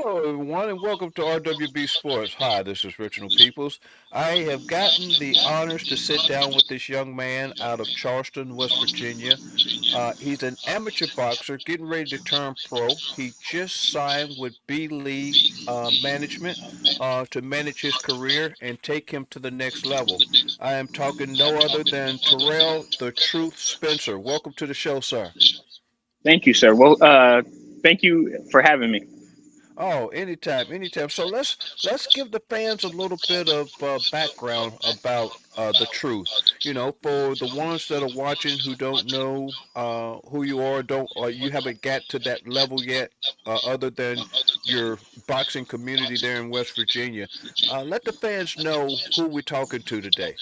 Hello, everyone, and welcome to RWB Sports. Hi, this is Reginald Peoples. I have gotten the honors to sit down with this young man out of Charleston, West Virginia. He's an amateur boxer getting ready to turn pro. He just signed with BLee Management to manage his career and take him to the next level. I am talking no other than Tarrell, the Truth Spencer. Welcome to the show, sir. Thank you, sir. Well, thank you for having me. Oh, anytime, anytime. So let's give the fans a little bit of background about the truth. You know, for the ones that are watching who don't know who you are, don't or you haven't got to that level yet, other than your boxing community there in West Virginia. Let the fans know who we're talking to today.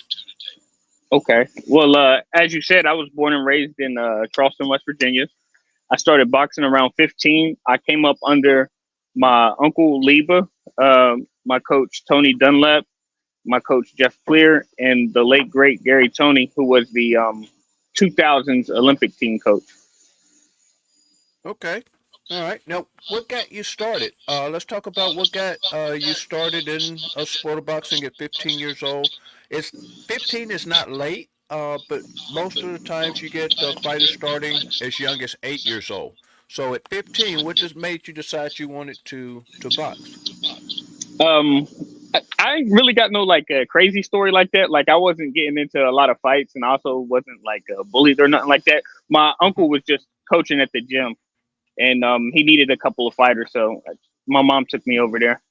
Okay. Well, as you said, I was born and raised in Charleston, West Virginia. I started boxing around 15. I came up under my uncle Leba, my coach Tony Dunlap, my coach Jeff Clear, and the late great Gary Tony, who was the 2000s Olympic team coach. Okay. All right. Now, what got you started? Let's talk about what got you started in a sport of boxing at 15 years old. It's 15 is not late, but most of the times you get fighters starting as young as 8 years old. So at 15, what just made you decide you wanted to box? Um, I ain't really got no like crazy story like that. Like I wasn't getting into a lot of fights, and also wasn't like bullied or nothing like that. My Hmm. uncle was just coaching at the gym, and he needed a couple of fighters, so my mom took me over there.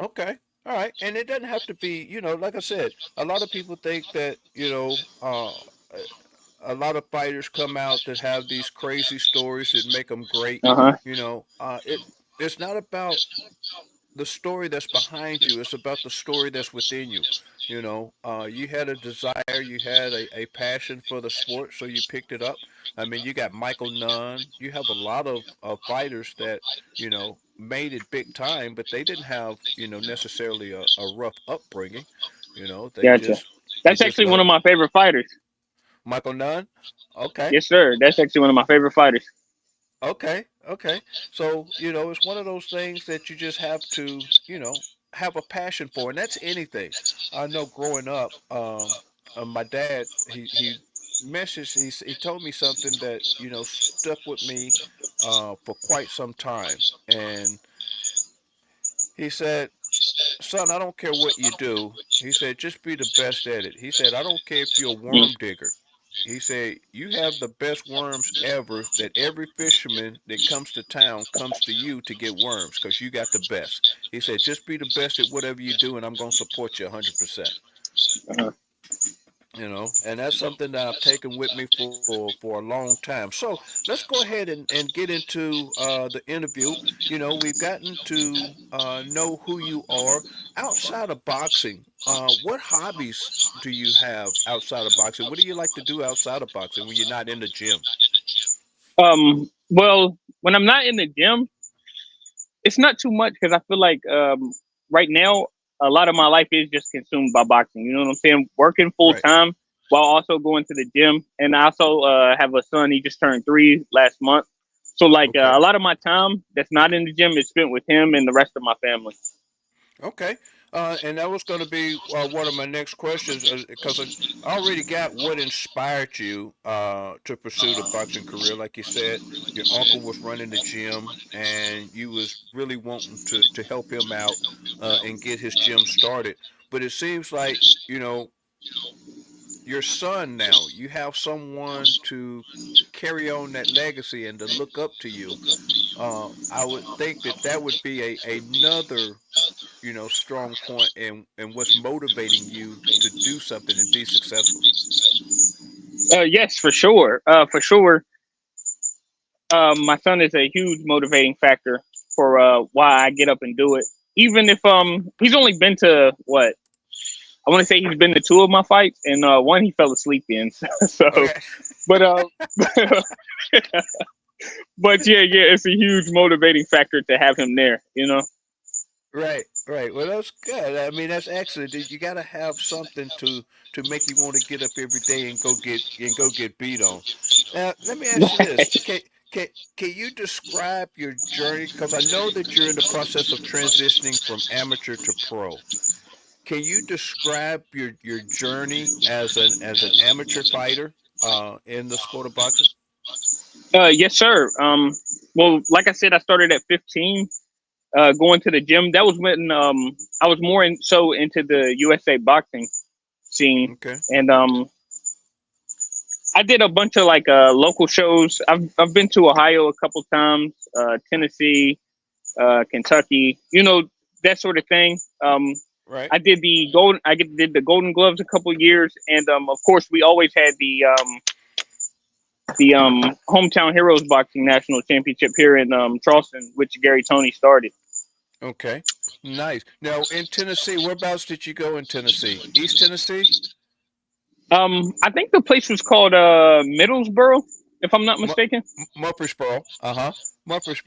Okay. All right. And it doesn't have to be, like I said, a lot of people think that, a lot of fighters come out that have these crazy stories that make them great. Uh huh. It's not about the story that's behind you. It's about the story that's within you. You had a desire, you had a passion for the sport, so you picked it up. I mean, you got Michael Nunn. You have a lot of fighters that made it big time, but they didn't have necessarily a rough upbringing. They Gotcha. they That's just actually one love of my favorite fighters. Michael Nunn. Okay. Yes, sir. That's actually one of my favorite fighters. Okay, okay. So, it's one of those things that you just have to, have a passion for, and that's anything. I know growing up, my dad, he he told me something that, stuck with me for quite some time. And he said, "Son, I don't care what you do." He said, "Just be the best at it." He said, "I don't care if you're a Mm. worm digger." He said, "You have the best worms ever, that every fisherman that comes to town comes to you to get worms because you got the best." He said, "Just be the best at whatever you do, and I'm going to support you 100%." Uh-huh. And that's something that I've taken with me for a long time. So let's go ahead and get into the interview. We've gotten to know who you are outside of boxing. What hobbies do you have outside of boxing? What do you like to do outside of boxing when you're not in the gym? Well, when I'm not in the gym, it's not too much because I feel like right now a lot of my life is just consumed by boxing. You know what I'm saying? Working full Right, time while also going to the gym, and I also have a son. He just turned 3 last month, so like okay. a lot of my time that's not in the gym is spent with him and the rest of my family. Okay. And that was going to be one of my next questions because I already got what inspired you to pursue the boxing career. Like you said, your uncle was running the gym and you was really wanting to help him out and get his gym started. But it seems like, your son now, you have someone to carry on that legacy and to look up to you. I would think that that would be another strong point and what's motivating you to do something and be successful. Yes, for sure. For sure. My son is a huge motivating factor for why I get up and do it. Even if he's only been to what I want to say he's been to two of my fights, and one he fell asleep in. So, Okay. but but yeah, yeah, it's a huge motivating factor to have him there. You know. Right, right. Well, that's good. I mean, that's excellent. You got to have something to make you want to get up every day and go get beat on. Now, let me ask you this: Can can you describe your journey? Because I know that you're in the process of transitioning from amateur to pro. Can you describe your journey as an amateur fighter in the sport of boxing? Yes, sir. Well, like I said, I started at 15, going to the gym. That was when I was more into the USA boxing scene, Okay. and I did a bunch of like local shows. I've been to Ohio a couple times, Tennessee, Kentucky, that sort of thing. Right. I did the Golden Gloves a couple years, and of course we always had the hometown heroes boxing national championship here in Charleston, which Gary Tony started. Okay. Nice. Now in Tennessee, whereabouts did you go in Tennessee? East Tennessee? I think the place was called Middlesboro, if I'm not Mu- mistaken. Murfreesboro. Uh-huh.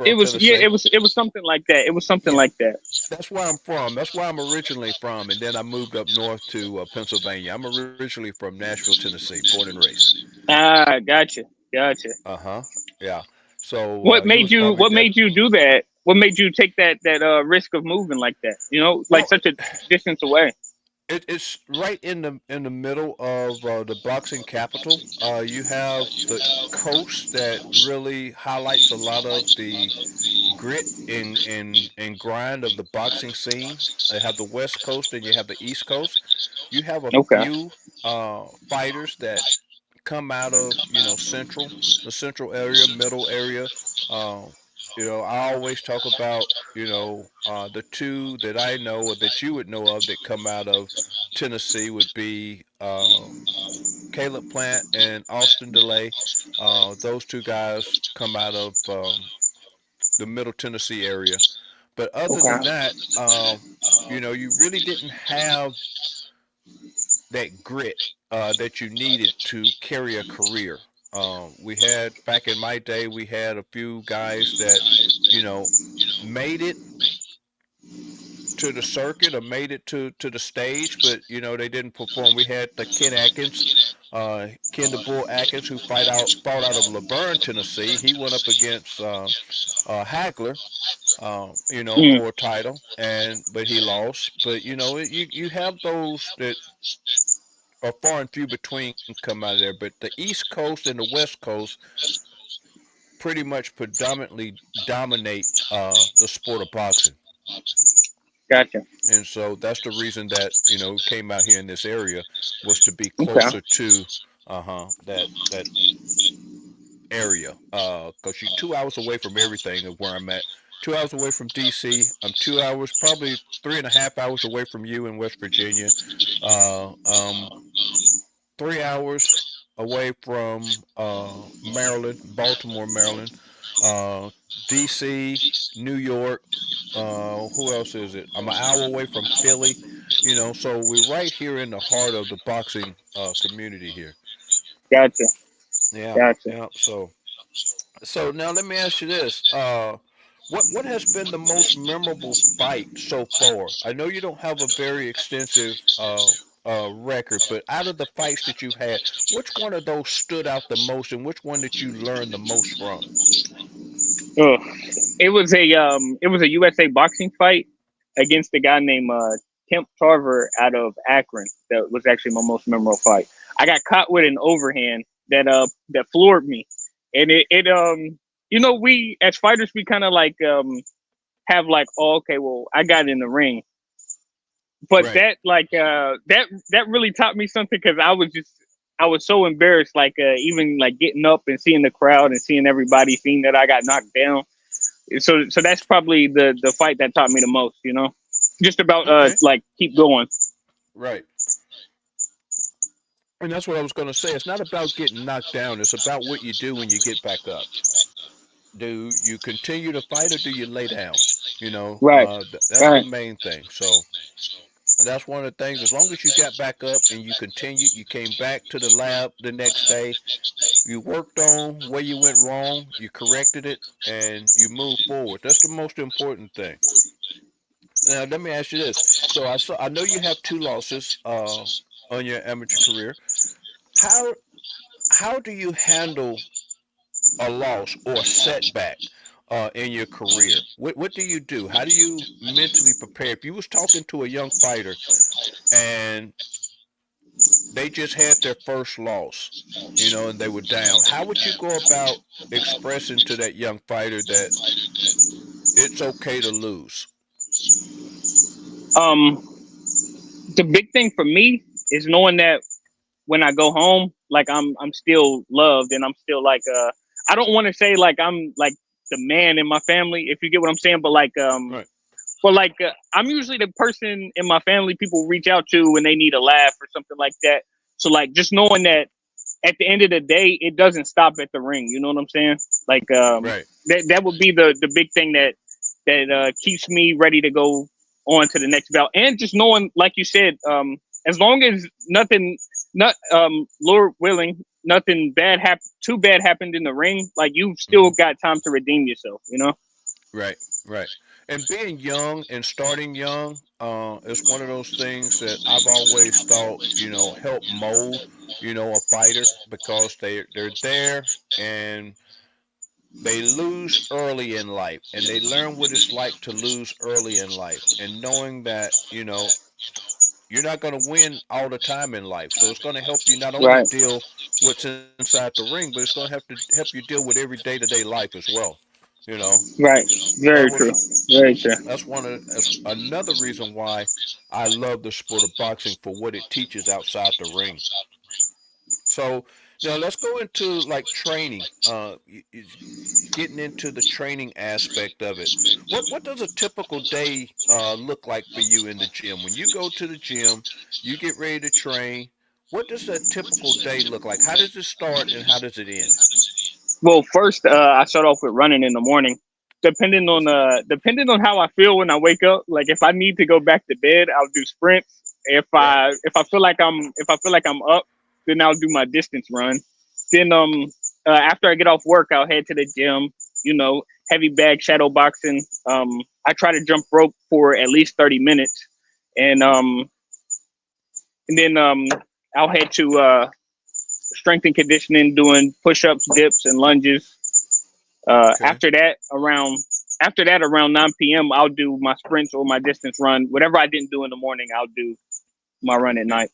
It Murfreesboro, was yeah, Tennessee. it was something like that. It was something Yeah. like that. That's where I'm from. That's where I'm originally from, and then I moved up north to Pennsylvania. I'm originally from Nashville, Tennessee, born and raised. Ah, gotcha. Uh-huh. Yeah. So What you made was you probably What there. made you do that? What made you take that risk of moving like that? Like Well, such a distance away. it's right in the middle of the boxing capital. You have the coast that really highlights a lot of the grit and grind of the boxing scene. You have the West Coast and you have the East Coast. You have a Okay. few fighters that come out of the central area, middle area. Uh, I always talk about the two that I know or that you would know of that come out of Tennessee would be Caleb Plant and Austin DeLay. Those two guys come out of the Middle Tennessee area. But other Okay. than that, you really didn't have that grit that you needed to carry a career. We had back in my day, we had a few guys that, you know, made it to the circuit or made it to the stage, but they didn't perform. We had the Ken the Bull Atkins, who fought out of Laverne, Tennessee. He went up against Hagler, Mm, for a title, and but he lost. But you have those that are far and few between come out of there. But the East Coast and the West Coast pretty much predominantly dominate the sport of boxing. gotcha. And so that's the reason that came out here in this area was to be Okay. closer to that area because you're 2 hours away from everything of where I'm at. 2 hours away from DC. I'm 2 hours, probably 3.5 hours away from you in West Virginia. Uh, um, 3 hours away from Maryland, Baltimore, Maryland, uh, DC, New York. Who else is it? I'm an hour away from Philly. So we're right here in the heart of the boxing community here. Gotcha. Yeah, Gotcha. yeah. So now let me ask you this: what has been the most memorable fight so far? I know you don't have a very extensive record, but out of the fights that you've had, which one of those stood out the most, and which one that you learned the most from? Ugh. It was a USA boxing fight against a guy named Kemp Tarver out of Akron. That was actually my most memorable fight. I got caught with an overhand that floored me, and we as fighters we kind of like have like, oh, okay, well, I got in the ring, but Right. that really taught me something because I was so embarrassed, like even like getting up and seeing the crowd and seeing everybody seeing that I got knocked down. So that's probably the fight that taught me the most. Just about Okay. like keep going. Right. And that's what I was going to say. It's not about getting knocked down. It's about what you do when you get back up. Do you continue to fight or do you lay down? Right, That's the right. main thing. So that's one of the things. As long as you got back up and you continued, you came back to the lab the next day, you worked on where you went wrong, you corrected it, and you moved forward. That's the most important thing. Now, let me ask you this. So I know you have two losses on your amateur career. How how do you handle a loss or a setback in your career? What do you do? How do you mentally prepare? If you was talking to a young fighter and they just had their first loss, and they were down, how would you go about expressing to that young fighter that it's okay to lose? Um, the big thing for me is knowing that when I go home, like I'm still loved, and I'm still like I don't want to say like I'm like the man in my family, if you get what I'm saying, but like Right. I'm usually the person in my family people reach out to when they need a laugh or something like that. So like just knowing that at the end of the day, it doesn't stop at the ring. You know what I'm saying? Like Right. that would be the big thing that keeps me ready to go on to the next bout. And just knowing, like you said, as long as nothing, not Lord willing, nothing too bad happened in the ring, like you've still Hmm. got time to redeem yourself. You know? Right, right. And being young and starting young is one of those things that I've always thought, help mold, a fighter because they're there and they lose early in life and they learn what it's like to lose early in life and knowing that, you're not going to win all the time in life. So it's going to help you not only Right, deal what's inside the ring, but it's going to have to help you deal with every day-to-day life as well. You know, right. that Very was true. Very true. that's another reason why I love the sport of boxing for what it teaches outside the ring. So now let's go into like training. Getting into the training aspect of it. What does a typical day look like for you in the gym? When you go to the gym, you get ready to train. What does a typical day look like? How does it start and how does it end? Well, first, I start off with running in the morning. Depending on how I feel when I wake up, like if I need to go back to bed, I'll do sprints. Right. If I feel like I'm up, then I'll do my distance run. Then after I get off work, I'll head to the gym. You know, heavy bag shadow boxing. I try to jump rope for at least 30 minutes, and then I'll head to strength and conditioning, doing push ups, dips, and lunges. Uh, Okay. after that, around around 9 p.m., I'll do my sprints or my distance run. Whatever I didn't do in the morning, I'll do my run at night.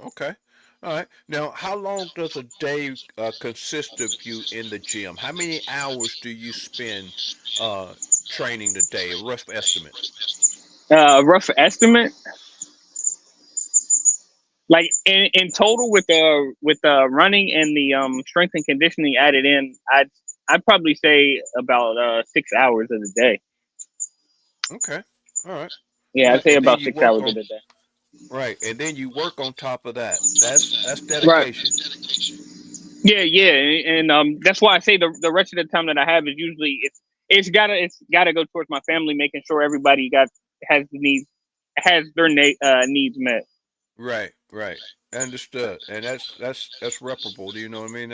Okay. All right. Now, how long does a day consist of you in the gym? How many hours do you spend uh, training the day? A rough estimate. Rough estimate, like in total with running and the strength and conditioning added in, I'd probably say about 6 hours of the day. Okay. All right. All Yeah, I'd right. say And then about you six work hours of on the day. right, and then you work on top of that. That's Right. dedication. Yeah, yeah, and that's why I say the rest of the time that I have is usually it's gotta go towards my family, making sure everybody got has the needs has their needs met. Right, right. Understood. And that's reparable. Do you know what I mean?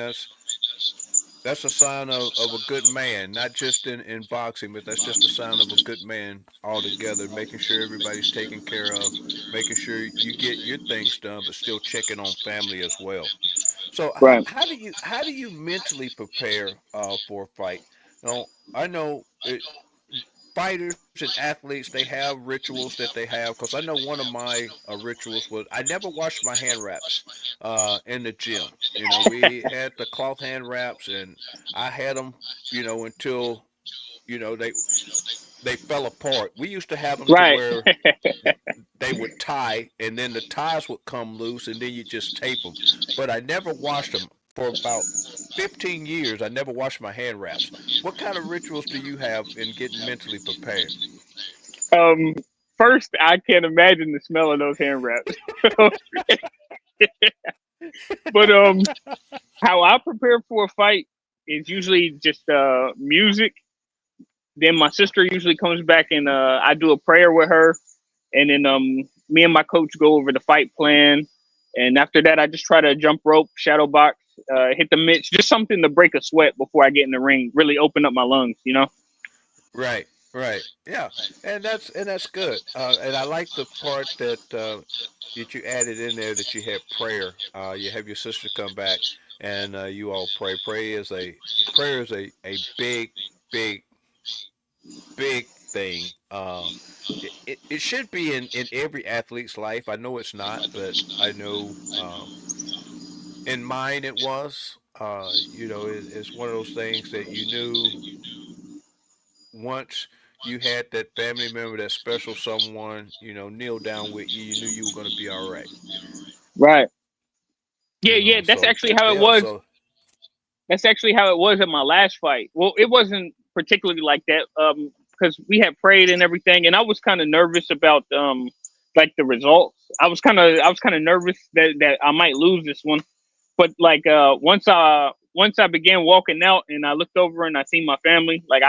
That's a sign of a good man, not just in boxing, but that's just a sign of a good man altogether, making sure everybody's taken care of, making sure you get your things done, but still checking on family as well. So Right, how do you mentally prepare for a fight? Now I know fighters and athletes they have rituals that they have because I know one of my rituals was I never washed my hand wraps in the gym. We had the cloth hand wraps and I had them until you know they they fell apart. We used to have them to right. where they would tie and then the ties would come loose and then you just tape them. But I never washed them for about 15 years. I never washed my hand wraps. What kind of rituals do you have in getting mentally prepared? um, First, I can't imagine the smell of those hand wraps. But how I prepare for a fight is usually just music. Then my sister usually comes back and I do a prayer with her, and then me and my coach go over the fight plan. And after that, I just try to jump rope, shadow box, hit the mitts, just something to break a sweat before I get in the ring. Really open up my lungs, you know. Right, right, yeah, and that's good. And I like the part that you added in there that you had prayer. You have your sister come back. and you all pray. Prayer is a big big thing. It should be in every athlete's life. I know it's not, but I know in mine it was. It's one of those things that you knew once you had that family member, that special someone, kneel down with you. You knew you were going to be all right. Right. Yeah, yeah. That's So actually how it yeah, was. so That's actually how it was in my last fight. Well, it wasn't particularly like that, because we had prayed and everything, and I was kind of nervous about like the results. I was kind of nervous that I might lose this one, but like once I began walking out and I looked over and I seen my family, like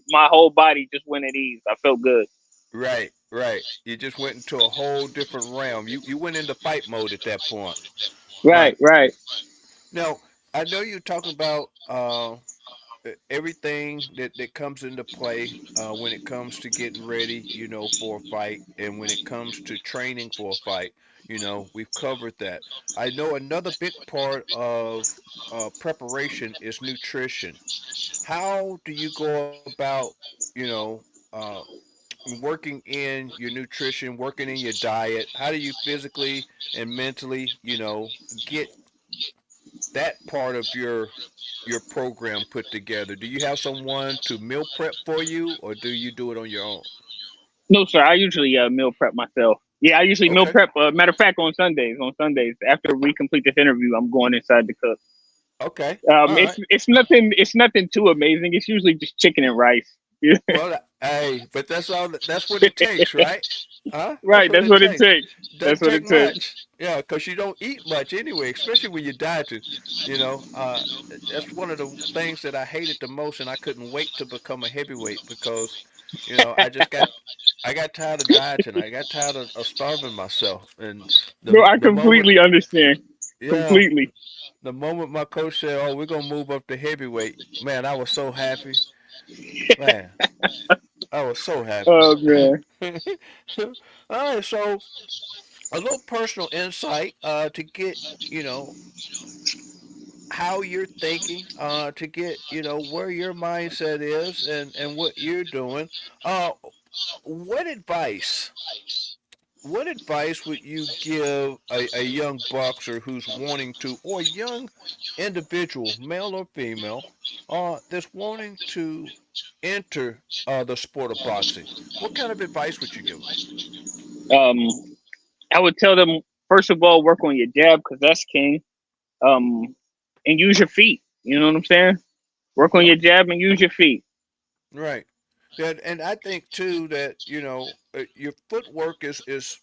my whole body just went at ease. I felt good. right, right. You just went into a whole different realm. You went into fight mode at that point. Right, Right. right. Now, I know you're talking about everything that comes into play when it comes to getting ready, for a fight, and when it comes to training for a fight. We've covered that. I know another big part of preparation is nutrition. How do you go about, you know, uh, working in your nutrition, working in your diet? How do you physically and mentally, get that part of your program put together? Do you have someone to meal prep for you, or do you do it on your own? No, sir. I usually meal prep myself. Yeah, I usually meal Okay. prep. Matter of fact, on Sundays after we complete this interview, I'm going inside to cook. Okay. All It's right. it's nothing too amazing. It's usually just chicken and rice. Well, hey, but that's all. That's what it takes, right? Huh? That's Right. what That's it what it takes. takes. That's Doesn't what take it takes. much. Yeah, because you don't eat much anyway, especially when you're dieting. You know, uh, that's one of the things that I hated the most, and I couldn't wait to become a heavyweight because, I got tired of dieting. I got tired of starving myself, and No, I the moment, completely understand. yeah, Completely. the moment my coach said, "Oh, we're gonna move up to heavyweight," man, I was so happy. Man, I was so happy. Oh man. All right, so a little personal insight to get, you know, how you're thinking, to get, where your mindset is and what you're doing. Uh, what advice? What advice would you give a young boxer who's wanting to, or a young individual, male or female, that's wanting to enter the sport of boxing? What kind of advice would you give them? Um, I would tell them first of all, work on your jab because that's king. And use your feet. You know what I'm saying? Work on Mm-hmm. your jab and use your feet. Right. And I think too that your footwork is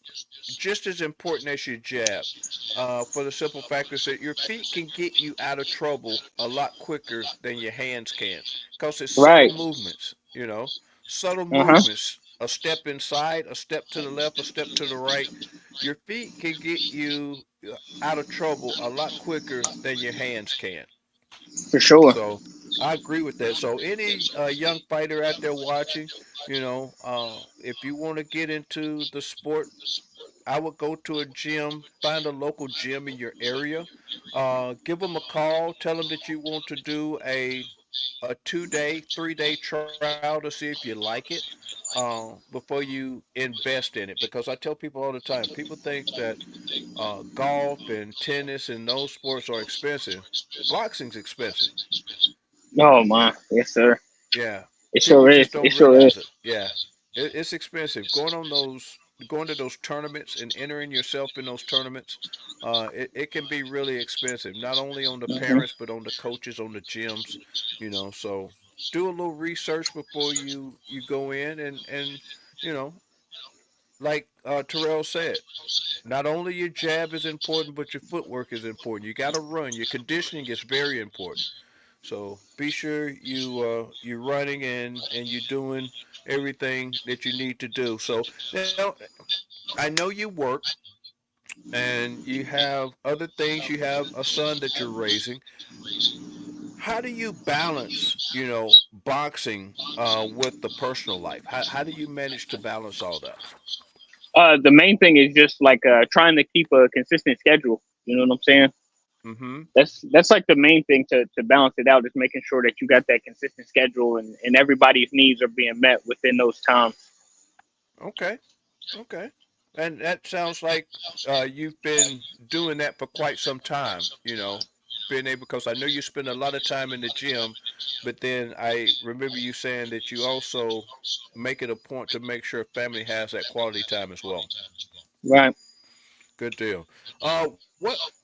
just as important as your jab. For the simple fact is that your feet can get you out of trouble a lot quicker than your hands can, because it's subtle Right. movements. Subtle Uh huh. movements. A step inside, a step to the left, a step to the right. Your feet can get you out of trouble a lot quicker than your hands can. For sure. So I agree with that. So any young fighter out there watching, if you want to get into the sport, I would go to a gym, find a local gym in your area, give them a call, tell them that you want to do a 2 day, 3 day trial to see if you like it. Before you invest in it, because I tell people all the time, people think that golf and tennis and those sports are expensive. Boxing's expensive. Oh my. Yes, sir. Yeah, It people sure is. just It don't sure is. realize it. Yeah, it's expensive. Going to those tournaments and entering yourself in those tournaments, it can be really expensive. Not only on the Hmm. parents, but on the coaches, on the gyms. So do a little research before you go in, and you know, like Terrell said, not only your jab is important, but your footwork is important. You got to run. Your conditioning is very important. So be sure you're running and you're doing everything that you need to do. So now I know you work and you have other things. You have a son that you're raising. How do you balance, boxing with the personal life? How do you manage to balance all that? The main thing is just like trying to keep a consistent schedule. You know what I'm saying? Mm-hmm. That's like the main thing to balance it out, is making sure that you got that consistent schedule, and everybody's needs are being met within those times. Okay. Okay. And that sounds like you've been doing that for quite some time, being able, because I know you spend a lot of time in the gym, but then I remember you saying that you also make it a point to make sure family has that quality time as well. Right. Good deal.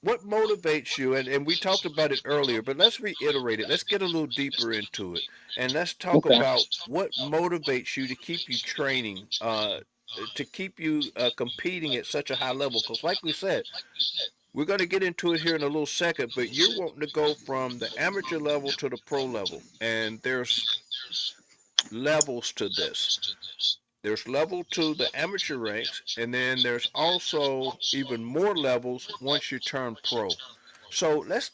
What motivates you? And we talked about it earlier, but let's reiterate it. Let's get a little deeper into it, and let's talk Okay. about what motivates you to keep you training, to keep you competing at such a high level. Because, like we said, we're going to get into it here in a little second, but you're wanting to go from the amateur level to the pro level, and there's levels to this. There's level to the amateur ranks, and then there's also even more levels once you turn pro. So let's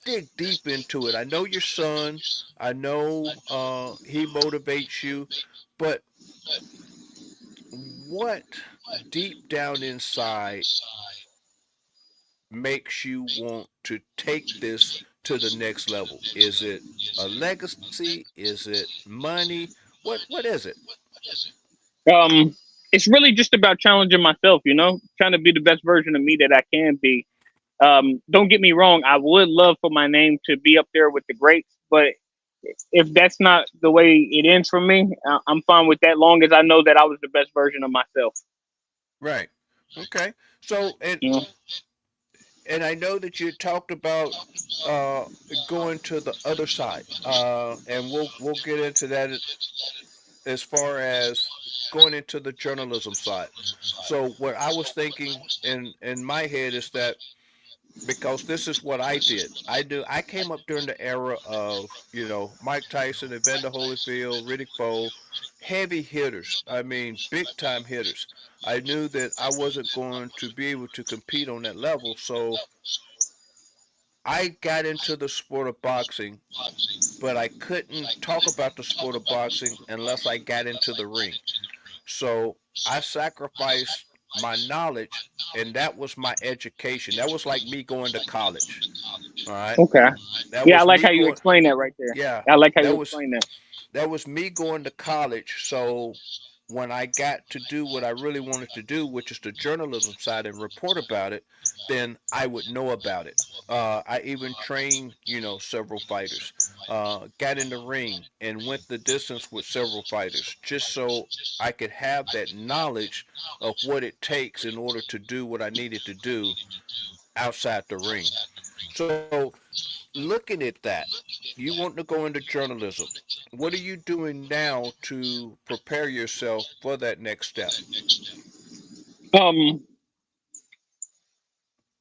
dig deep into it. I know your son. I know he motivates you, but what deep down inside makes you want to take this to the next level? Is it a legacy? Is it money? What is it? Um, it's really just about challenging myself, trying to be the best version of me that I can be. Don't get me wrong, I would love for my name to be up there with the greats, but if that's not the way it ends for me, I'm fine with that, long as I know that I was the best version of myself. Right. Okay. So You know? and I know that you talked about uh, going to the other side, and we'll get into that as far as going into the journalism side. So what I was thinking in my head is that, because this is what I did. I came up during the era of, Mike Tyson, Evander Holyfield, Riddick Bowe, heavy hitters. I mean, big time hitters. I knew that I wasn't going to be able to compete on that level, so I got into the sport of boxing, but I couldn't talk about the sport of boxing unless I got into the ring. So I sacrificed my knowledge, and that was my education. That was like me going to college. All right. Okay. That Yeah, I was like me how you going, explain that right there. yeah, I like how that you was explain that. that was me going to college. So when I got to do what I really wanted to do, which is the journalism side and report about it, then I would know about it. I even trained, several fighters. Got in the ring and went the distance with several fighters, just so I could have that knowledge of what it takes in order to do what I needed to do outside the ring. So, looking at that, you want to go into journalism. What are you doing now to prepare yourself for that next step? Um,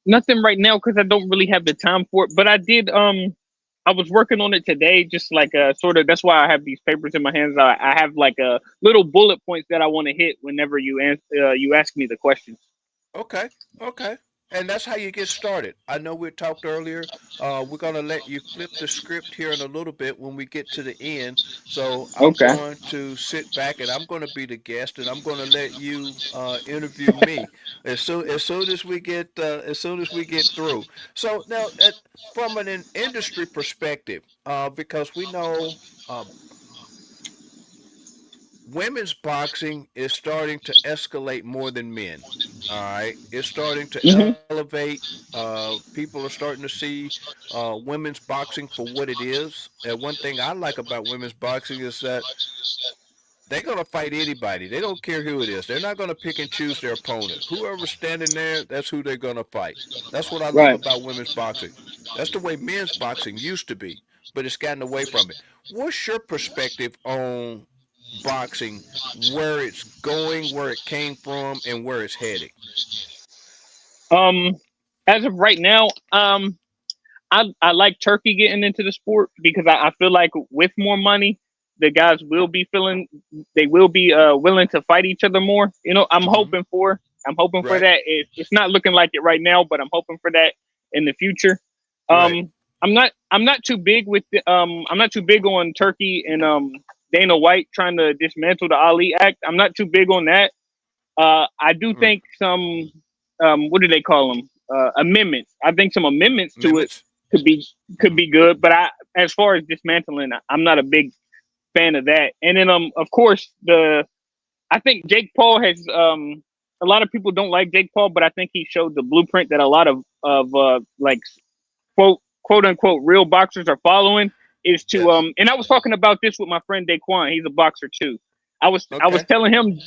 Nothing right now because I don't really have the time for it. But I did. I was working on it today, just like sort of. That's why I have these papers in my hands. I have like little bullet points that I want to hit whenever you ask me the questions. Okay, okay. And that's how you get started. I know we talked earlier. We're going to let you flip the script here in a little bit when we get to the end. So I'm Okay. going to sit back and I'm going to be the guest, and I'm going to let you interview me as soon as we get through. So now, from an industry perspective, because we know women's boxing is starting to escalate more than men. All right, it's starting to Hmm. elevate. People are starting to see women's boxing for what it is. And one thing I like about women's boxing is that they're gonna fight anybody. They don't care who it is. They're not gonna pick and choose their opponent. Whoever's standing there, that's who they're gonna fight. That's what I love Right. about women's boxing. That's the way men's boxing used to be, but it's gotten away from it. What's your perspective on boxing, where it's going, where it came from, and where it's heading? Um, as of right now, I like Turkey getting into the sport because I feel like with more money, the guys will be feeling they will be willing to fight each other more. Mm-hmm. I'm hoping for Right. that. It's not looking like it right now, but I'm hoping for that in the future. Right. I'm not too big I'm not too big on Turkey and Dana White trying to dismantle the Ali Act. I'm not too big on that. I do Mm. think some what do they call them? amendments. I think some amendments to it Amendments. could be could Mhm. be good, but as far as dismantling, I'm not a big fan of that. And then of course I think Jake Paul has a lot of people don't like Jake Paul, but I think he showed the blueprint that a lot of like quote unquote real boxers are following is to Yes. and I was talking about this with my friend Daquan. He's a boxer too. I was Okay. telling him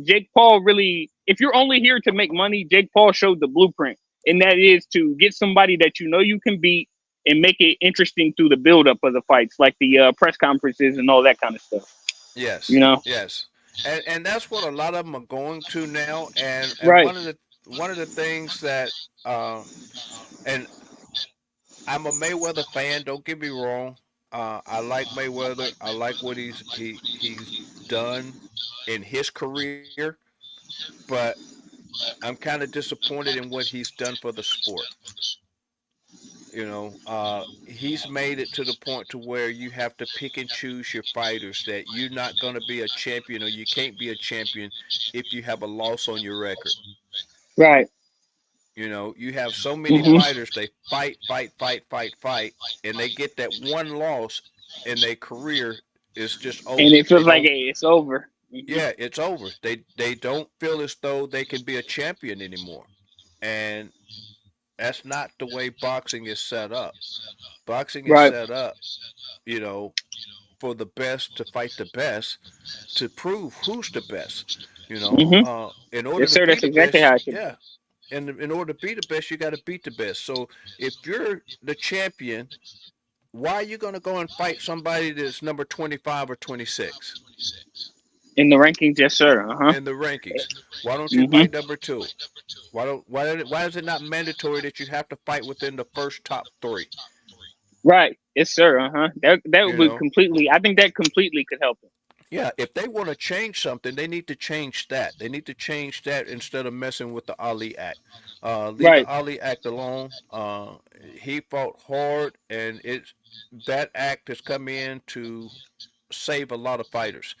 Jake Paul really, if you're only here to make money, Jake Paul showed the blueprint, and that is to get somebody that you know you can beat and make it interesting through the build up of the fights, like the press conferences and all that kind of stuff. You Yes. know, Yes. And that's what a lot of them are going to now. And right? one of the things that and I'm a Mayweather fan. Don't get me wrong. I like Mayweather. I like what he's done in his career, but I'm kind of disappointed in what he's done for the sport. He's made it to the point to where you have to pick and choose your fighters. That you're not going to be a champion, or you can't be a champion if you have a loss on your record. Right. You have so many Hmm. fighters, they fight, fight, fight, fight, fight, and they get that one loss, and their career is just And over. it feels like, hey, it's over. Yeah, it's over. They don't feel as though they can be a champion anymore, and that's not the way boxing is set up. Boxing is Right. set up, you know, for the best to fight the best, to prove who's the best. Hmm. In order Yes, to sir. be That's the exactly how best, it should be. yeah, and in order to be the best, you got to beat the best. So if you're the champion, why are you going to go and fight somebody that's number 25 or 26 In the rankings, yes, sir. Uh huh. in the rankings? Why don't you Hmm. fight number two? Why is it not mandatory that you have to fight within the first top three? Right. Yes, sir. Uh huh. That You would know, completely. I think that completely could help him. yeah. If they want to change something, they need to change that. They need to change that instead of messing with the Ali Act. Leave the Right. Ali Act alone. He fought hard, and it's that act has come in to save a lot of fighters.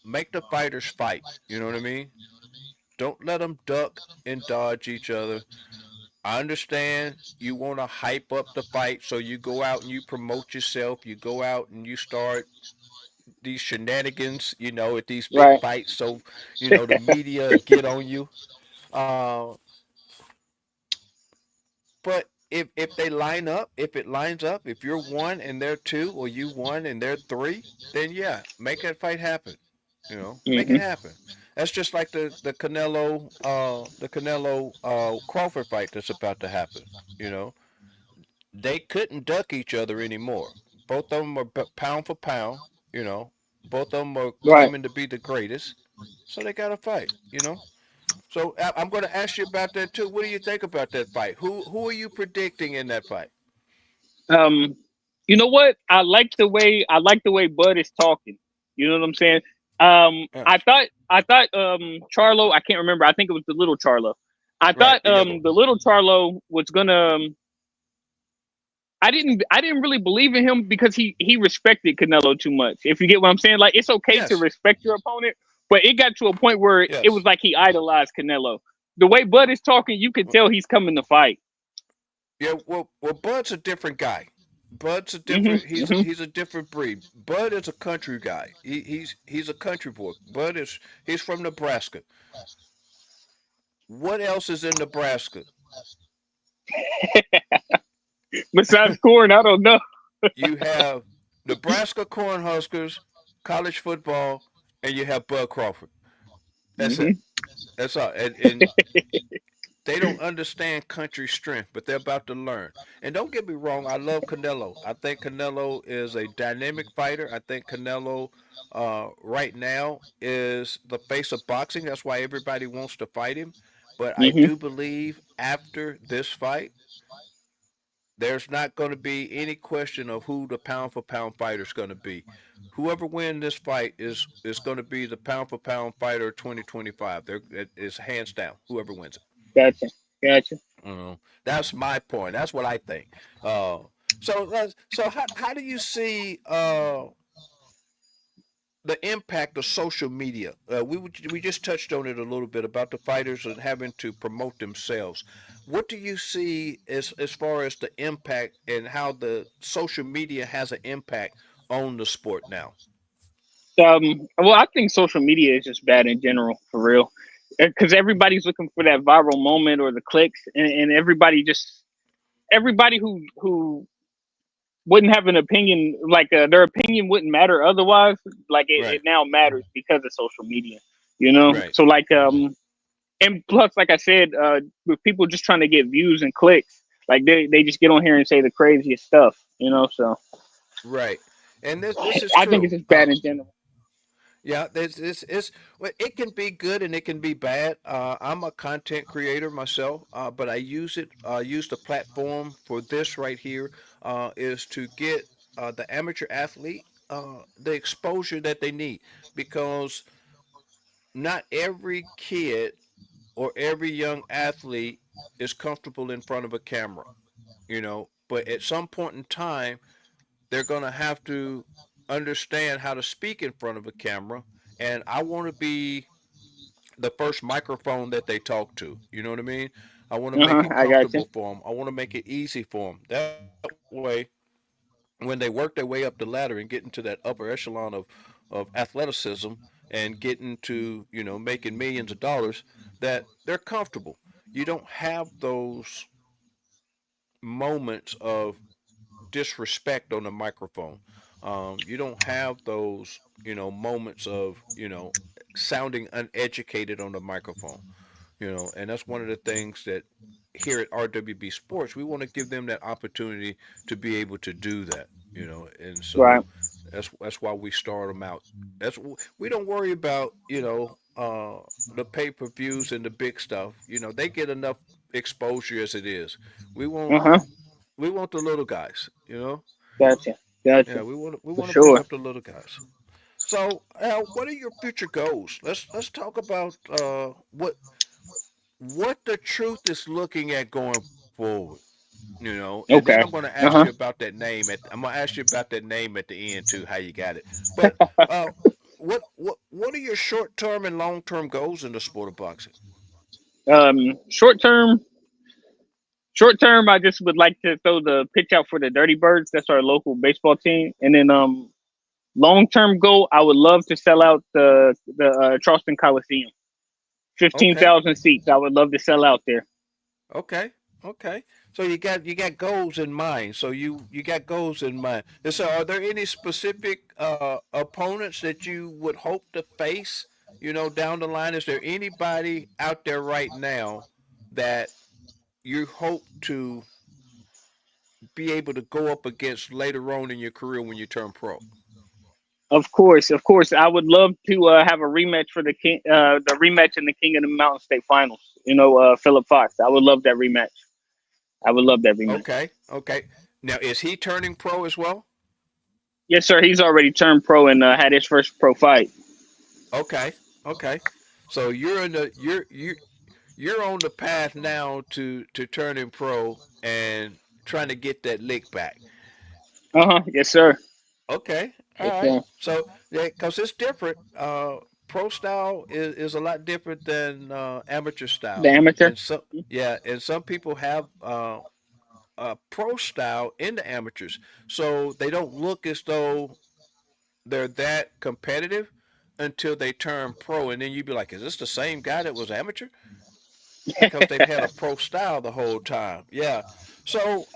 Make the fighters fight. You know what I mean? Don't let them duck and dodge each other. I understand you want to hype up the fight, so you go out and you promote yourself. You go out and you start these shenanigans, at these big Right. fights, so the media get on you. Uh, but if they line up, if it lines up, if you're one and they're two, or you one and they're three, then yeah, make that fight happen. Make it Hmm. happen. That's just like the Canelo Crawford fight that's about to happen. You know, they couldn't duck each other anymore. Both of them are pound for pound. You know, both of them are Right. claiming to be the greatest, so they got to fight. So I'm going to ask you about that too. What do you think about that fight? Who are you predicting in that fight? Um. You know what? I like the way Bud is talking. You know what I'm saying? I Yes. thought I thought Charlo. I can't remember. I think it was the little Charlo. I Right. thought The young one. the little Charlo was gonna. I didn't really believe in him because he respected Canelo too much. If you get what I'm saying, like it's okay to Yes. respect your opponent, but it got to a point where it was Yes. like he idolized Canelo. The way Bud is talking, you can tell he's coming to fight. Yeah. Well, Bud's a different guy. Bud's a Hmm. different. He's Hmm. he's a different breed. Bud is a country guy. He's a country boy. He's from Nebraska. What else is in Nebraska? Besides corn, I don't know. You have Nebraska Cornhuskers, college football, and you have Bud Crawford. That's it. Hmm. That's all. And they don't understand country strength, but they're about to learn. And don't get me wrong, I love Canelo. I think Canelo is a dynamic fighter. I think Canelo, right now, is the face of boxing. That's why everybody wants to fight him. But I Hmm. do believe after this fight, there's not going to be any question of who the pound for pound fighter is going to be. Whoever wins this fight is going to be the pound for pound fighter 2025. It is hands down. Whoever wins it. Gotcha. Gotcha. That's my point. That's what I think. Uh, so how do you see the impact of social media. We just touched on it a little bit about the fighters and having to promote themselves. What do you see as far as the impact and how the social media has an impact on the sport now? Well, I think social media is just bad in general, for real, because everybody's looking for that viral moment or the clicks, and everybody who wouldn't have an opinion, like their opinion wouldn't matter otherwise. Like it Right, now matters because of social media, you know. right. So like and plus, like I said, with people just trying to get views and clicks, like they just get on here and say the craziest stuff, you know. So Right. And this is I think it's true. just bad in general. Yeah, this well, it can be good and it can be bad. I'm a content creator myself, but I use it. Use the platform for this right here is to get the amateur athlete the exposure that they need because not every kid or every young athlete is comfortable in front of a camera. But at some point in time, they're going to have to understand how to speak in front of a camera. And I want to be the first microphone that they talk to. You know what I mean? I want to make it I got you. comfortable for them. I want to make it easy for them. That way, when they work their way up the ladder and get into that upper echelon of athleticism and getting to making millions of dollars, that they're comfortable. You don't have those moments of disrespect on the microphone. You don't have those, moments of, sounding uneducated on the microphone. And that's one of the things that here at RWB Sports, we want to give them that opportunity to be able to do that. And Right. so that's why we start them out. That's we don't worry about, the pay-per-views and the big stuff. They get enough exposure as it is. We want Uh huh. we want the little guys. Gotcha. Gotcha. Yeah, we For want to bring sure. up the little guys. So, Al, what are your future goals? Let's talk about what the truth is looking at going forward. And then I'm going to Okay. ask you Uh about huh. that name at. I'm going to ask you about that name at the end too, how you got it. But uh, what are your short term and long term goals in the sport of boxing? Short term, short term, I just would like to throw the pitch out for the Dirty Birds. That's our local baseball team. And then long term goal, I would love to sell out the Charleston Coliseum. Fifteen Okay, thousand seats. I would love to sell out there. okay, okay. So you got goals in mind. So you got goals in mind. And so, are there any specific opponents that you would hope to face? Down the line, is there anybody out there right now that you hope to be able to go up against later on in your career when you turn pro? Of course, I would love to have a rematch for the rematch in the King of the Mountain State Finals. You know, Philip Fox. I would love that rematch. I would love that rematch. Okay, okay. Now, is he turning pro as well? Yes, sir. He's already turned pro and had his first pro fight. Okay, okay. So you're on the path now to turning pro and trying to get that lick back. Uh huh. Yes, sir. Okay, all Yes, right. sir. So yeah, because it's different. Pro style is a lot different than amateur The style, amateur. and some people have pro style in the amateurs, so they don't look as though they're that competitive until they turn pro, and then you'd be like, "Is this the same guy that was amateur?" Because they've had a pro style the whole time. Yeah. So,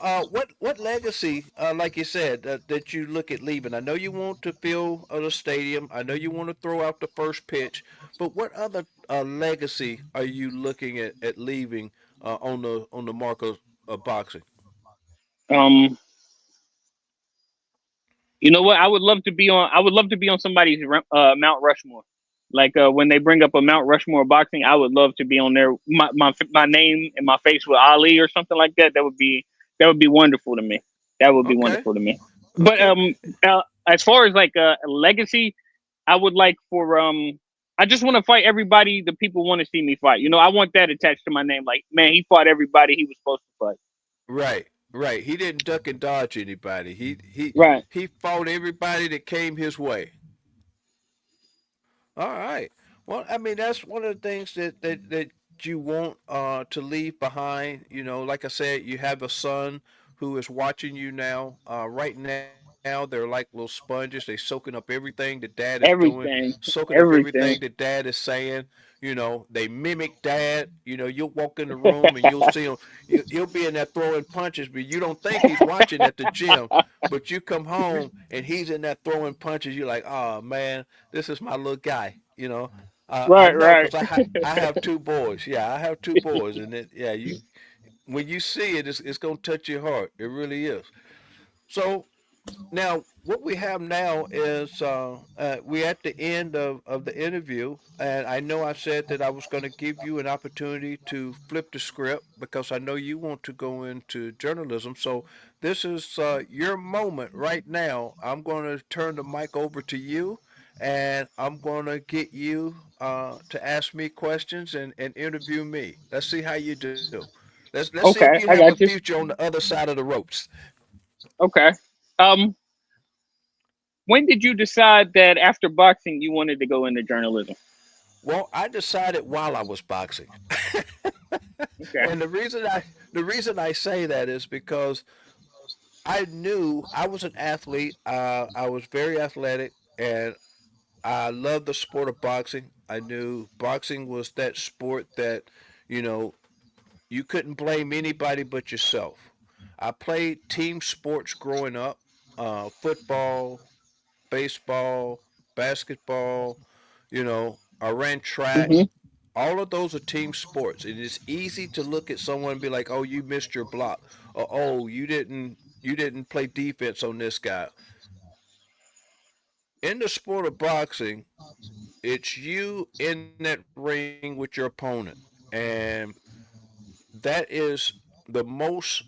what legacy, like you said, that you look at leaving? I know you want to fill the stadium. I know you want to throw out the first pitch. But what other legacy are you looking at leaving on the mark of boxing? um, you know what? I would love to be on. I would love to be on somebody's Mount Rushmore. Like when they bring up a Mount Rushmore boxing, I would love to be on there. My name and my face with Ali or something like that. That would be wonderful to me. That would be Okay. wonderful to me. But Okay. as far as like a legacy, I would like for I just want to fight everybody the people want to see me fight. You know, I want that attached to my name. Like, man, he fought everybody he was supposed to fight. Right. Right. He didn't duck and dodge anybody. He he Right. he fought everybody that came his way. All right. Well, I mean, that's one of the things that you want to leave behind. You know, like I said, you have a son who is watching you now. Right now, they're like little sponges. They soaking up everything that dad is doing, Everything, soaking up everything everything. that dad is saying. You know, they mimic dad. You know, you'll walk in the room and you'll see him. He'll be in there throwing punches, but you don't think he's watching at the gym. But you come home and he's in there throwing punches. You're like, oh man, this is my little guy. You know, I Right, know right. because I have two boys. Yeah, I have two boys, and yeah, you when you see it, it's gonna touch your heart. It really is. So now, what we have now is we're at the end of the interview, and I know I said that I was going to give you an opportunity to flip the script because I know you want to go into journalism. So this is your moment right now. I'm going to turn the mic over to you, and I'm going to get you to ask me questions and interview me. Let's see how you do. Let's see if you Okay, have a I got you. future on the other side of the ropes. Okay. Um, when did you decide that after boxing you wanted to go into journalism? Well, I decided while I was boxing. Okay. And the reason I say that is because I knew I was an athlete. I was very athletic, and I loved the sport of boxing. I knew boxing was that sport that, you know, you couldn't blame anybody but yourself. I played team sports growing up, football, baseball, basketball. You know, I ran track. Hmm. All of those are team sports. It is easy to look at someone and be like, "Oh, you missed your block," or "Oh, you didn't play defense on this guy." In the sport of boxing, it's you in that ring with your opponent, and that is the most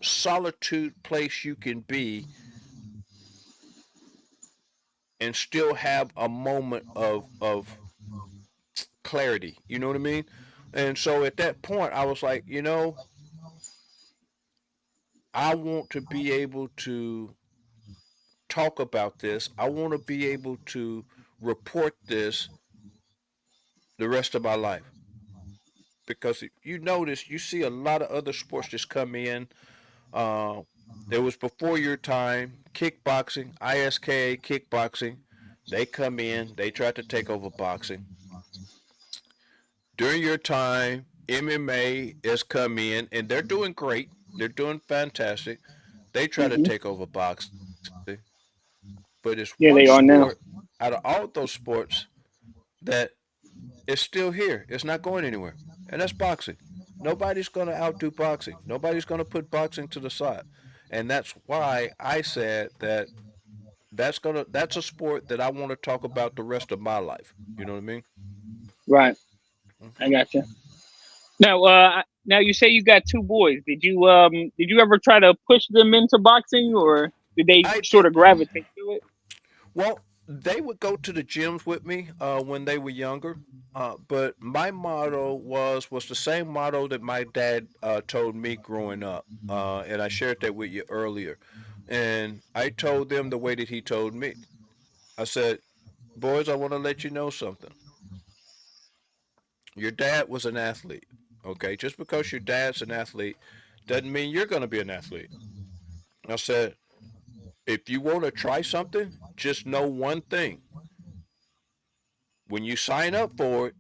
solitude place you can be and still have a moment of clarity. You know what I mean? And so at that point, I was like, I want to be able to talk about this. I want to be able to report this the rest of my life. Because you notice, you see a lot of other sports just come in. Uh, it was before your time. Kickboxing, ISKA kickboxing, they come in. They try to take over boxing. During your time, MMA has come in, and they're doing great. They're doing fantastic. They try to Hmm. take over boxing, but it's one Yeah, they are sport now. out of all those sports that is still here. It's not going anywhere, and that's boxing. Nobody's going to outdo boxing. Nobody's going to put boxing to the side, and that's why I said that that's a sport that I want to talk about the rest of my life. You know what I mean? Right. I Hmm. got you. Now you say you got two boys. Did you ever try to push them into boxing, or did they I sort did. of gravitate to it? Well, they would go to the gyms with me when they were younger. But my motto was the same motto that my dad told me growing up, and I shared that with you earlier. And I told them the way that he told me. I said, "Boys, I want to let you know something. Your dad was an athlete. Okay, just because your dad's an athlete doesn't mean you're going to be an athlete." I said, "If you want to try something, just know one thing. When you sign up for it,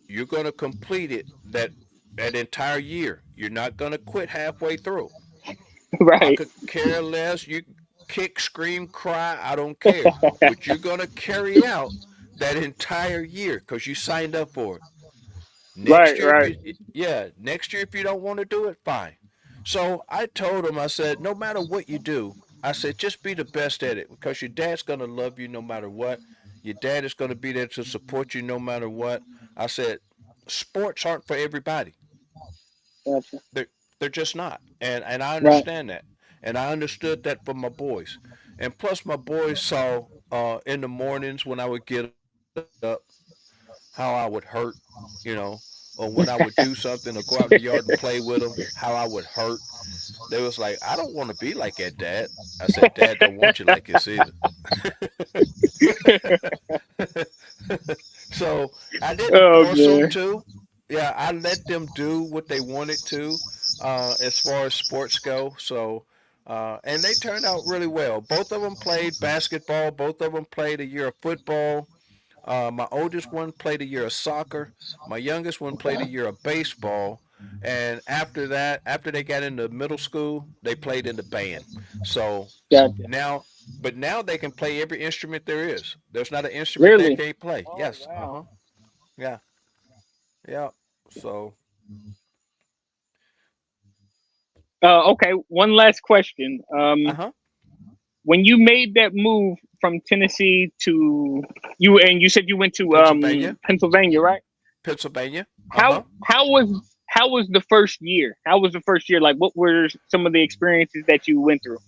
you're going to complete it that entire year. You're not going to quit halfway through. I Right. could care less. You kick, scream, cry. I don't care. But you're going to carry out that entire year because you signed up for it. Right. Next year, if Right. you yeah, next year if you don't want to do it, fine." So I told him, I said, no matter what you do, I said, just be the best at it because your dad's gonna love you no matter what. Your dad is gonna be there to support you no matter what. I said, sports aren't for everybody. Gotcha. They're they're just not, and I Right. understand that, and I understood that from my boys, and plus my boys saw in the mornings when I would get up how I would hurt, you know, or when I would do something or go out in the yard and play with them, how I would hurt. They was like, "I don't want to be like that, Dad." I said, "Dad don't want you like this either." So I didn't Oh force them man, to. Yeah, I let them do what they wanted to, as far as sports go. So, and they turned out really well. Both of them played basketball. Both of them played a year of football. My oldest one played a year of soccer. My youngest one played a okay, year of baseball. And after that, after they got into middle school, they played in the band. So gotcha. now, but now they can play every instrument there is. There's not an instrument they Really? can't play. Oh Yes. Uh wow. huh. Yeah. Yeah. So. Okay, one last question. Uh huh. When you made that move from Tennessee to you, and you said you went to Pennsylvania. Pennsylvania, right? Pennsylvania. Uh How huh. how was the first year? How was the first year? Like, what were some of the experiences that you went through?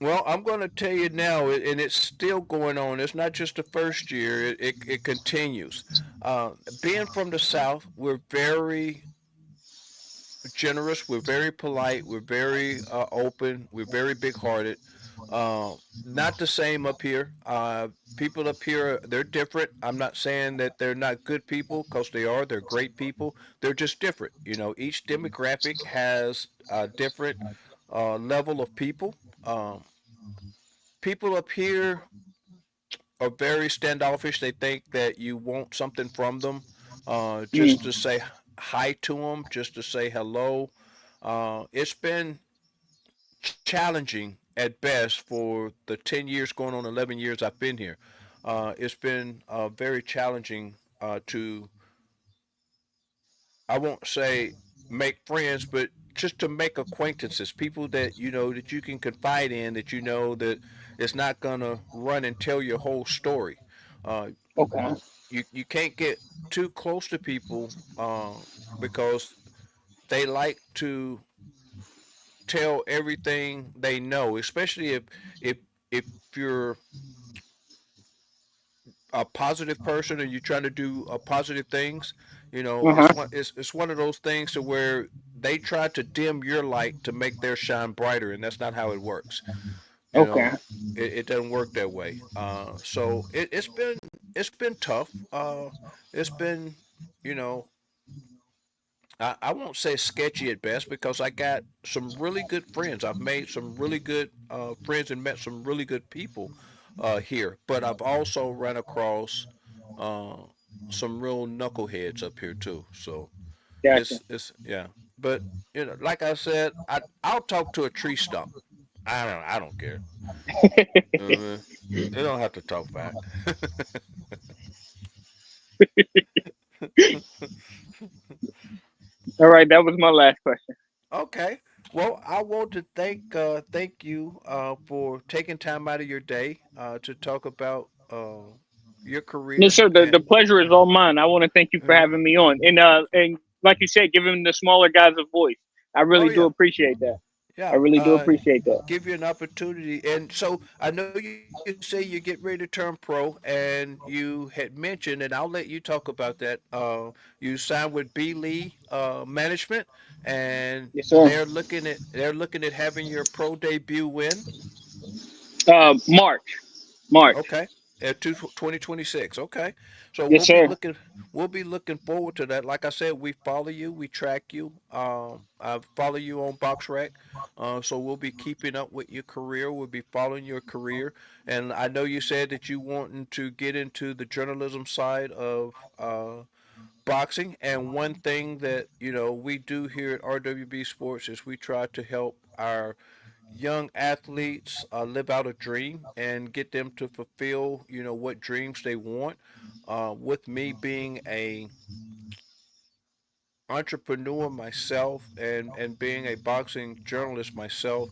Well, I'm going to tell you now, and it's still going on. It's not just the first year; it continues. Being from the South, we're very generous. We're very polite. We're very open. We're very big-hearted. Not the same up here. People up here, they're different. I'm not saying that they're not good people, because they are. They're great people. They're just different. Each demographic has a different level of people. Um, People up here are very standoffish. They think that you want something from them, just to Mm, say hi to them, just to say hello. It's been challenging at best for the 10 years, going on 11 years I've been here. It's been very challenging to, I won't say make friends, but just to make acquaintances, people that that you can confide in, that that it's not gonna run and tell your whole story. Uh, okay. you can't get too close to people, because they like to tell everything they know, especially if if you're a positive person and you're trying to do positive things. Uh It's huh. one of those things to where they try to dim your light to make their shine brighter, and that's not how it works. You Okay. know, it doesn't work that way. So it's been tough. It's been, you know, I won't say sketchy at best, because I got some really good friends. I've made some really good friends and met some really good people here. But I've also run across uh, some real knuckleheads up here too. So Gotcha. it's yeah. But like I said, I'll talk to a tree stump. I don't care. Uh, they don't have to talk back. All right, that was my last question. Okay. Well, I want to thank you for taking time out of your day to talk about your No, career sir. The and pleasure is all mine. I want to thank you for uh, having me on, and like you said, giving the smaller guys a voice. I oh really do yeah, appreciate that. I yeah, really do appreciate that. give you an opportunity. And so I know you say you get ready to turn pro, and you had mentioned, and I'll let you talk about that. You signed with BLee Management, and Yes, sir. they're looking at having your pro debut when. March, March. Okay. At 2026. Okay. So Yes, sir. we'll be looking forward to that. Like I said, we follow you, we track you. I follow you on BoxRec. So we'll be keeping up with your career. We'll be following your career. And I know you said that you wanting to get into the journalism side of boxing. And one thing that, we do here at RWB Sports is we try to help our young athletes live out a dream and get them to fulfill, what dreams they want. With me being a entrepreneur myself, and being a boxing journalist myself,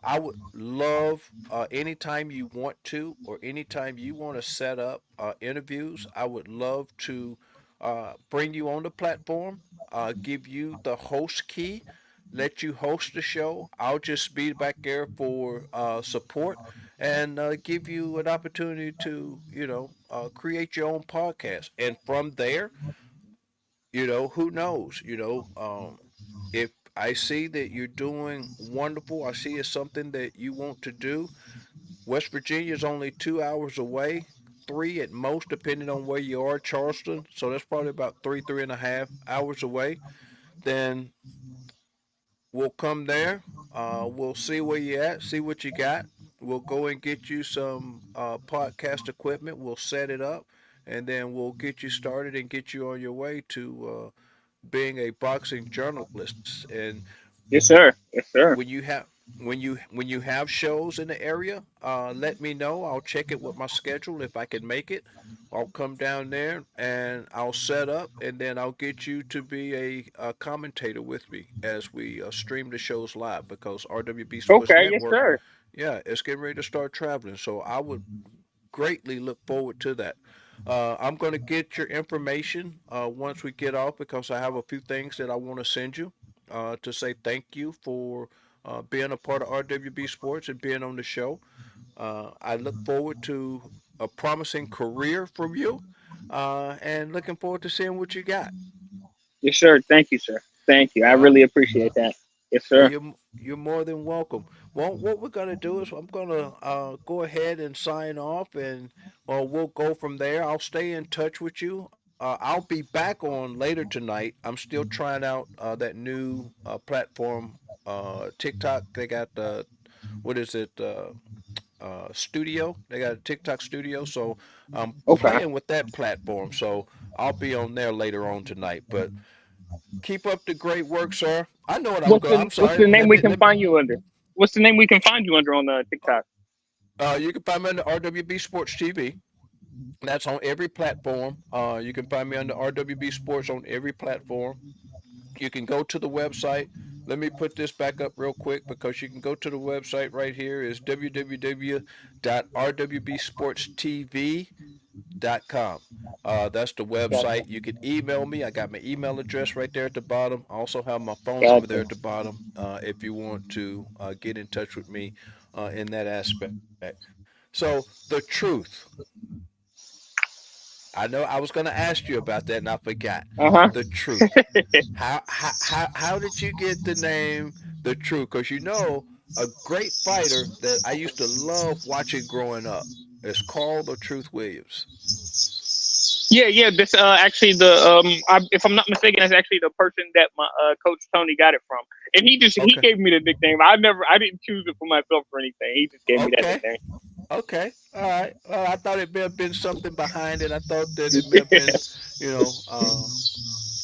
I would love, anytime you want to, or anytime you want to set up interviews, I would love to bring you on the platform, give you the host key, let you host the show. I'll just be back there for support, and give you an opportunity to, create your own podcast. And from there, who knows? If I see that you're doing wonderful, I see it's something that you want to do. West Virginia is only 2 hours away. 3 at most, depending on where you are, Charleston. So that's probably about 3.5 hours away. Then we'll come there. We'll see where you at, see what you got. We'll go and get you some podcast equipment. We'll set it up, and then we'll get you started and get you on your way to being a boxing journalist. And Yes, sir. Yes, sir. when you have when you have shows in the area, let me know. I'll check it with my schedule if I can make it. I'll come down there and I'll set up, and then I'll get you to be a commentator with me as we stream the shows live because RWB Sports Okay. Yes, Network, sir. yeah, it's getting ready to start traveling. So I would greatly look forward to that. I'm going to get your information once we get off because I have a few things that I want to send you to say thank you for being a part of RWB Sports and being on the show. I look forward to a promising career from you and looking forward to seeing what you got. Yes, sir. Thank you, sir. Thank you. I Uh, really appreciate that. Yes, Well, sir. you're more than welcome. Well, what we're gonna do is I'm gonna go ahead and sign off, and well, we'll go from there. I'll stay in touch with you. I'll be back on later tonight. I'm still trying out that new platform, TikTok. They got what is it? Studio. They got a TikTok studio, so I'm Okay. playing with that platform. So I'll be on there later on tonight. But keep up the great work, sir. I know what I'm What's going. the I'm What's sorry. the name Let we me can let me. find you under? What's the name we can find you under on TikTok? You can find me under RWB Sports TV. That's on every platform. You can find me under RWB Sports on every platform. You can go to the website. Let me put this back up real quick because you can go to the website right here is www.rwbsportstv.com. That's the Gotcha. website. You can email me. I got my email address right there at the bottom. I also have my phone number there Gotcha. at the bottom if you want to get in touch with me in that aspect. So, the truth. I know I was going to ask you about that and I forgot. Uh huh. The truth. How did you get the name The Truth? Because a great fighter that I used to love watching growing up is Carl The Truth Williams. Yeah, yeah. This actually if I'm not mistaken, that's actually the person that my coach Tony got it from, and he Okay. gave me the nickname. I didn't choose it for myself or anything. He just gave me that Okay. nickname. Okay. All right. Well, I thought it may have been something behind it. I thought that it may have been, you know,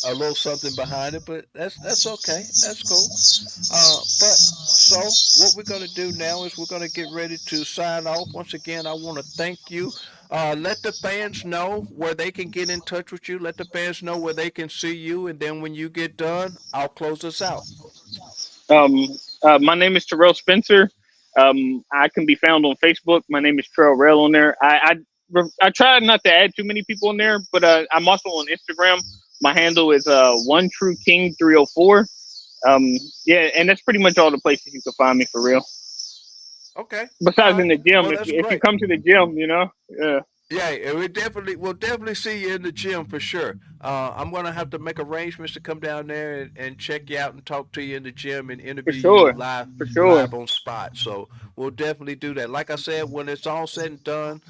a little something behind it, but that's okay. That's cool. But so what we're gonna do now is we're gonna get ready to sign off. Once again, I want to thank you. Let the fans know where they can get in touch with you. Let the fans know where they can see you, and then when you get done, I'll close us out. Um, my name is Terrell Spencer. I can be found on Facebook. My name is Tarrell on there. I try not to add too many people in there, but I'm also on Instagram. My handle is one true king 304. Yeah, and that's pretty much all the places you can find me for real. Okay. All Besides in right. the gym, Well, that's if you great. come to the gym, yeah, Yeah, and we'll definitely see you in the gym for sure. I'm gonna have to make arrangements to come down there and check you out and talk to you in the gym and for interview you sure, live for sure. live on spot. So we'll definitely do that. Like I said, when it's all said and done,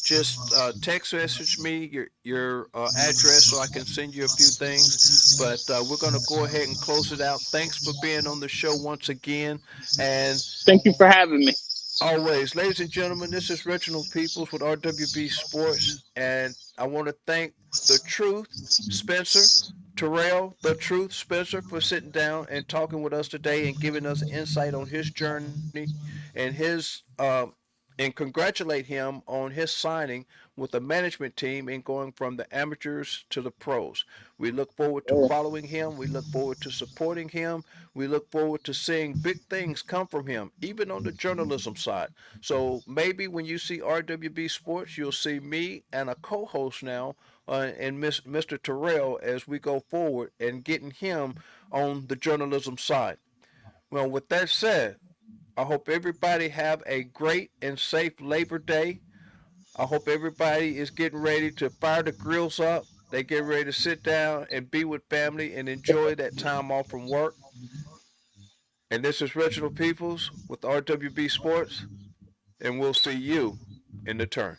just text message me your address so I can send you a few things. But we're gonna go ahead and close it out. Thanks for being on the show once again, and Thank you for having me. always, ladies and gentlemen, this is Reginald Peoples with RWB Sports, and I want to thank the Truth, Spencer, Tarrell, the Truth, Spencer, for sitting down and talking with us today and giving us insight on his journey and and congratulate him on his signing with the management team and going from the amateurs to the pros. We look forward to Yeah. following him. We look forward to supporting him. We look forward to seeing big things come from him, even on the journalism side. So maybe when you see RWB Sports, you'll see me and a co-host now, and Mr. Terrell as we go forward and getting him on the journalism side. Well, with that said, I hope everybody have a great and safe Labor Day. I hope everybody is getting ready to fire the grills up. They get ready to sit down and be with family and enjoy that time off from work. And this is Reginald Peoples with RWB Sports, and we'll see you in the turn.